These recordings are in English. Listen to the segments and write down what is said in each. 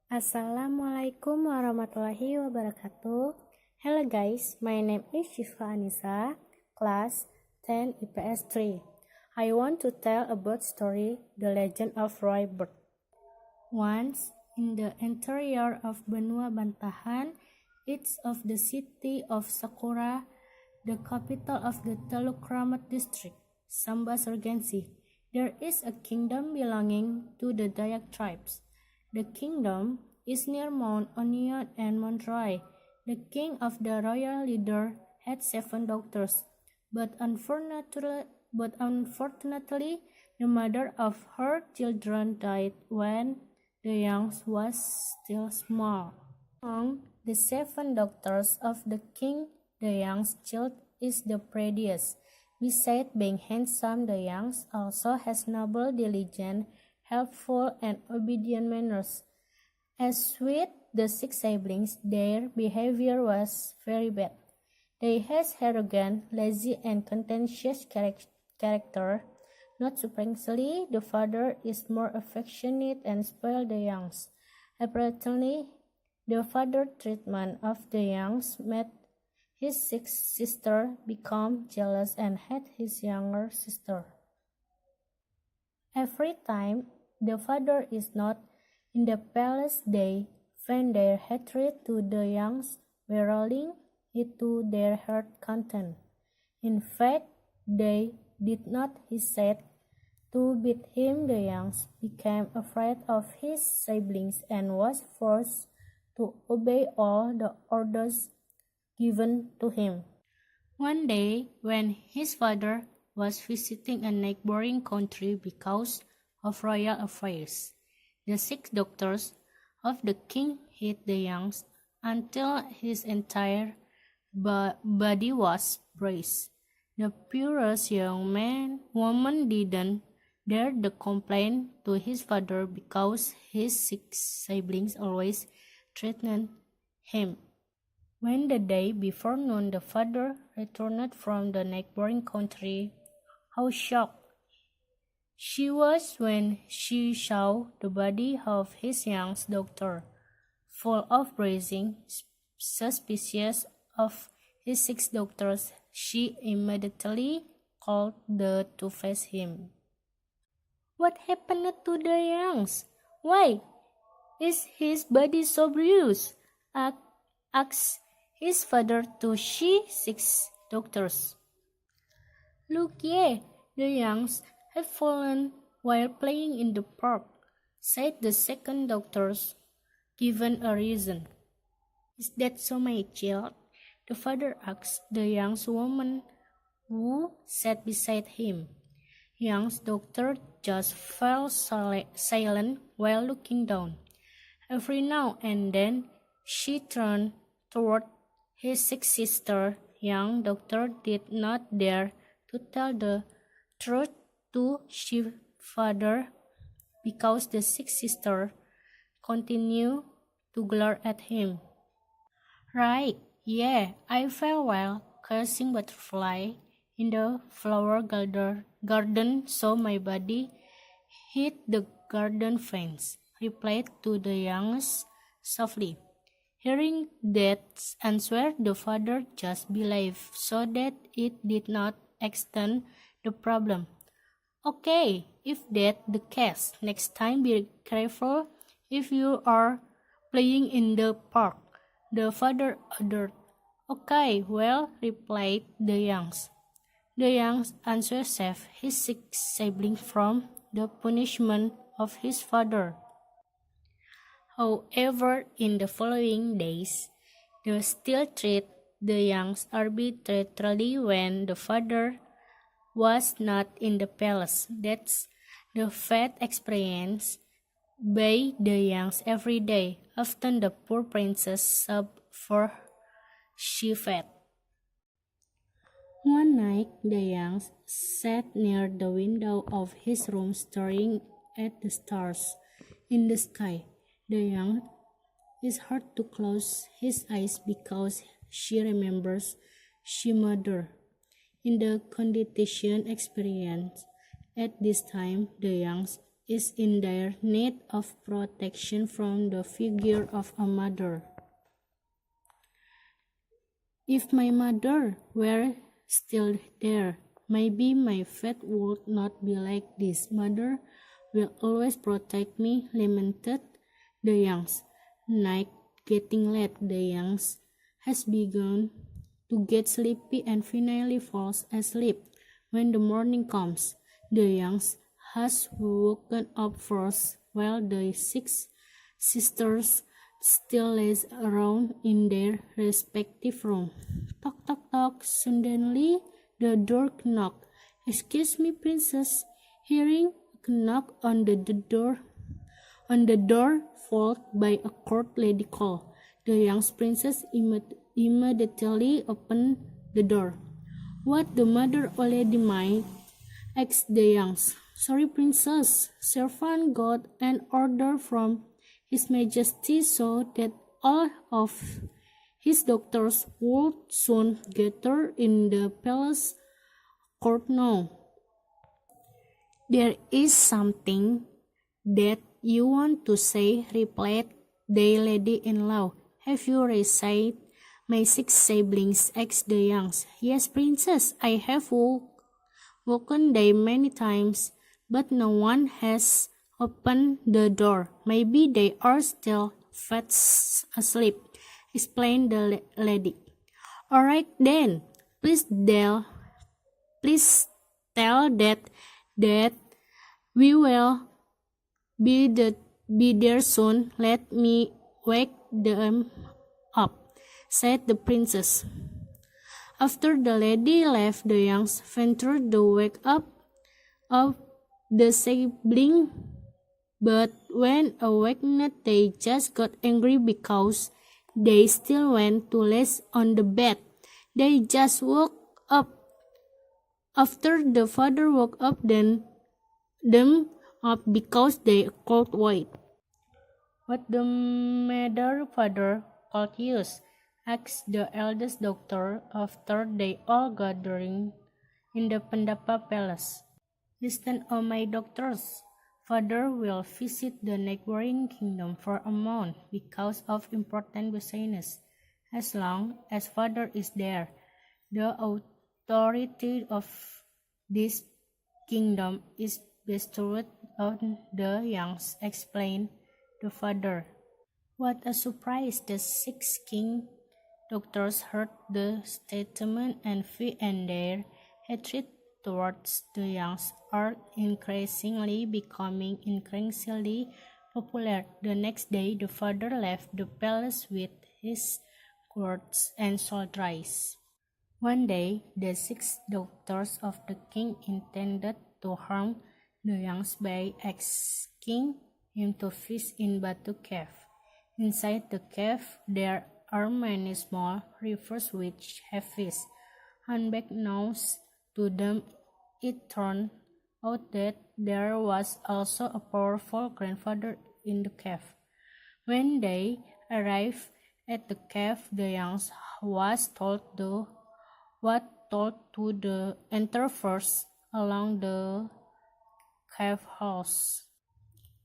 Assalamualaikum warahmatullahi wabarakatuh. Hello guys, my name is Syifa Annisa, class 10 IPS 3. I want to tell about story The Legend of Roy Bird. Once in the interior of Benua Bantahan, it's of the city of Sakura, the capital of the Teluk Kramat district, Sambas Regency, there is a kingdom belonging to the Dayak tribes. The kingdom is near Mount Onion and Mount Rai. The king of the royal leader had 7 daughters, but unfortunately, the mother of her children died when the youngest was still small. Among the 7 daughters of the king, the youngest child is the prettiest. Besides being handsome, the youngest also has noble, diligent, helpful, and obedient manners. As with the 6 siblings, their behavior was very bad. They had arrogant, lazy, and contentious character. Not surprisingly, the father is more affectionate and spoiled the youngest. Apparently, the father's treatment of the youngest made his 6th sister become jealous and hate his younger sister. Every time the father is not in the palace, they vent their hatred to the youngest by rolling it to their heart content. In fact, they did not hesitate to beat him. The youngest became afraid of his siblings and was forced to obey all the orders given to him. One day, when his father was visiting a neighboring country because of royal affairs, the 6 daughters of the king hit the youngest until his entire body was bruised. The furious young woman didn't dare to complain to his father because his 6 siblings always threatened him. When the day before noon the father returned from the neighboring country, how shocked she was when she saw the body of his youngest daughter. Full of bruising, suspicious of his 6 daughters, she immediately called to face him. "What happened to the youngest? Why is his body so bruised?" asked his father to she 6 daughters. "Look, the youngest had fallen while playing in the park," said the 2nd daughters, given a reason. "Is that so, my child?" the father asked the young woman who sat beside him. Young's daughter just fell silent while looking down. Every now and then she turned toward his 6th sister. Young daughter did not dare to tell the truth to her father because the 6th sister continued to glare at him. "Right, I fell while catching butterfly in the flower garden, so my body hit the garden fence," replied to the youngest softly. Hearing that answer, the father just believed, so that it did not extend the problem. "Okay, if that's the case, next time be careful if you are playing in the park," the father ordered. "Okay, well," replied the youngest. The youngest answer saved his 6 siblings from the punishment of his father. However, in the following days, they still treat the youngest arbitrarily when the father was not in the palace. That's the fate experienced by the youngest every day. Often the poor princess sobbed for she fed. One night, the youngest sat near the window of his room staring at the stars in the sky. The youngest is hard to close his eyes because she remembers she mother. In the condition experienced at this time, the youngest is in dire need of protection from the figure of a mother. If my mother were still there, maybe my fate would not be like this. Mother will always protect me, lamented the youngs. Night getting late, the youngs has begun to get sleepy and finally falls asleep. When the morning comes, the youngs has woken up first, while the 6 sisters still lays around in their respective room. Tock, tock, tock. Suddenly, the door knocked. "Excuse me, princess." Hearing a knock on the door, followed by a court lady call, the young princess immediately opened the door. "What, the mother already mine?" asked the youngs. "Sorry, princess. Servant got an order from His Majesty so that all of his doctors would soon gather in the palace court now." "There is something that you want to say," replied the lady-in-law. "Have you recited my 6 siblings?" asked the youngs. "Yes, princess, I have woken them many times, but no one has opened the door. Maybe they are still fast asleep," explained the lady. "All right then, please tell that we will be there soon. Let me wake them up," said the princess. After the lady left, the youngs ventured to wake up the sibling, but when awakened, they just got angry because they still went too late on the bed. They just woke up. After the father woke up them up because they could wait. "What the matter, father? Could use?" asked the eldest daughter after they all gathering in the Pendapa palace. "Listen, oh my daughters. Father will visit the neighboring kingdom for a month because of important business. As long as father is there, the authority of this kingdom is bestowed on the youngs," explained the father. What a surprise! The 6 king doctors heard the statement, and their hatred towards the youngs are becoming increasingly popular. The next day, the father left the palace with his courts and soldiers. One day, the 6 daughters of the king intended to harm the youngs by asking him to fish in Batu Cave. Inside the cave, there are many small rivers which have fish. Unbeknownst to them, it turned out that there was also a powerful grandfather in the cave. When they arrived at the cave, the youngs was told to enter first along the cave house.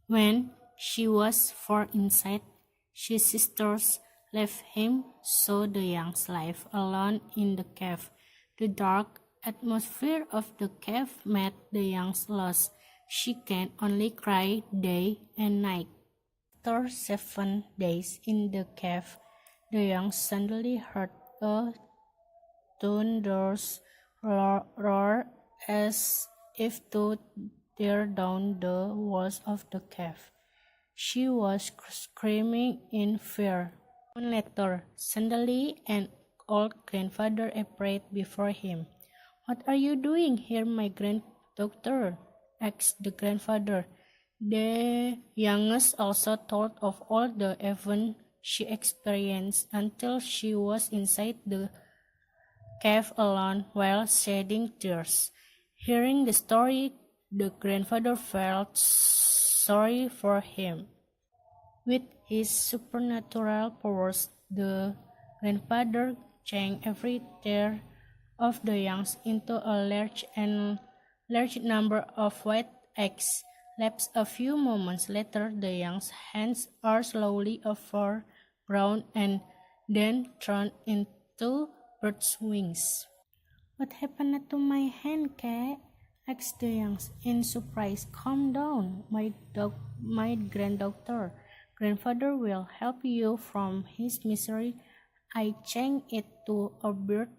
When she was far inside, his sisters left him, so the youngs lived alone in the cave. The dark atmosphere of the cave made the youngs lost. She can only cry day and night. After 7 days in the cave, the youngs suddenly heard a thunderous roar as if to tear down the walls of the cave. She was screaming in fear. Later, suddenly an old grandfather appeared before him. "What are you doing here, my granddaughter?" asked the grandfather. The youngest also told of all the events she experienced until she was inside the cave alone while shedding tears. Hearing the story, the grandfather felt sorry for him. With his supernatural powers, the grandfather changed every tear of the youngs into a large number of white eggs. Lapse a few moments later, the young hands are slowly overgrown and then thrown into bird's wings. What happened to my hand, Cat? Asked the young in surprise. Calm down, my granddaughter. Grandfather will help you from his misery. I chain it to a bird.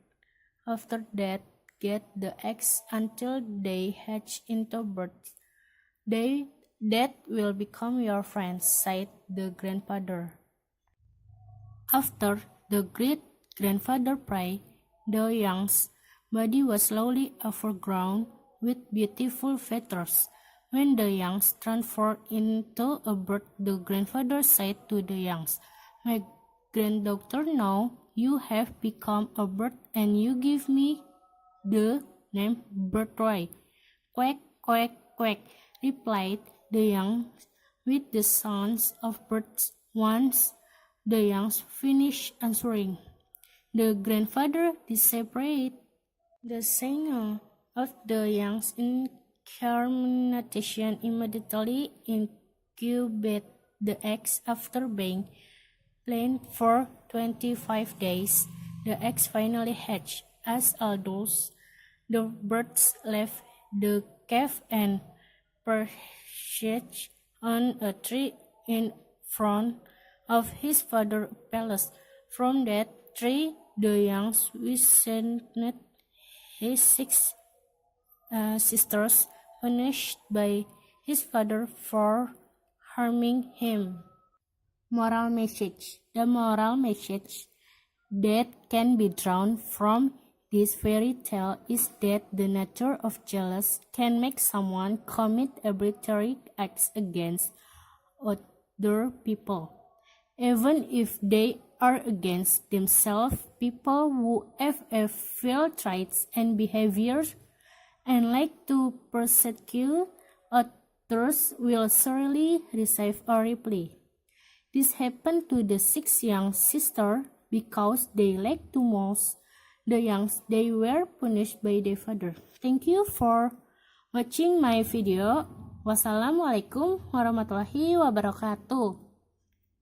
After that, get the eggs until they hatch into birds. That will become your friends, sighed the grandfather. After the great-grandfather prayed, the young's body was slowly overgrown with beautiful feathers. When the youngs transformed into a bird, the grandfather said to the youngs, "My granddaughter, now you have become a bird and you give me the name Birthright." "Quack, quack, quack," replied the youngs with the sounds of birds. Once the youngs finished answering, the grandfather disappeared. The signal of the young's incarnation immediately incubated the eggs. After being plain for 25 days, the eggs finally hatched. As adults, the birds left the cave and perched on a tree in front of his father's palace. From that tree, the young witnessed his six sisters punished by his father for harming him. Moral message. The moral message that can be drawn from this fairy tale is that the nature of jealousy can make someone commit arbitrary acts against other people, even if they are against themselves. People who have evil traits and behaviors and like to persecute others will surely receive a reply. This happened to the six young sisters because they liked to mouse the youngs. They were punished by their father. Thank you for watching my video. Wassalamualaikum warahmatullahi wabarakatuh.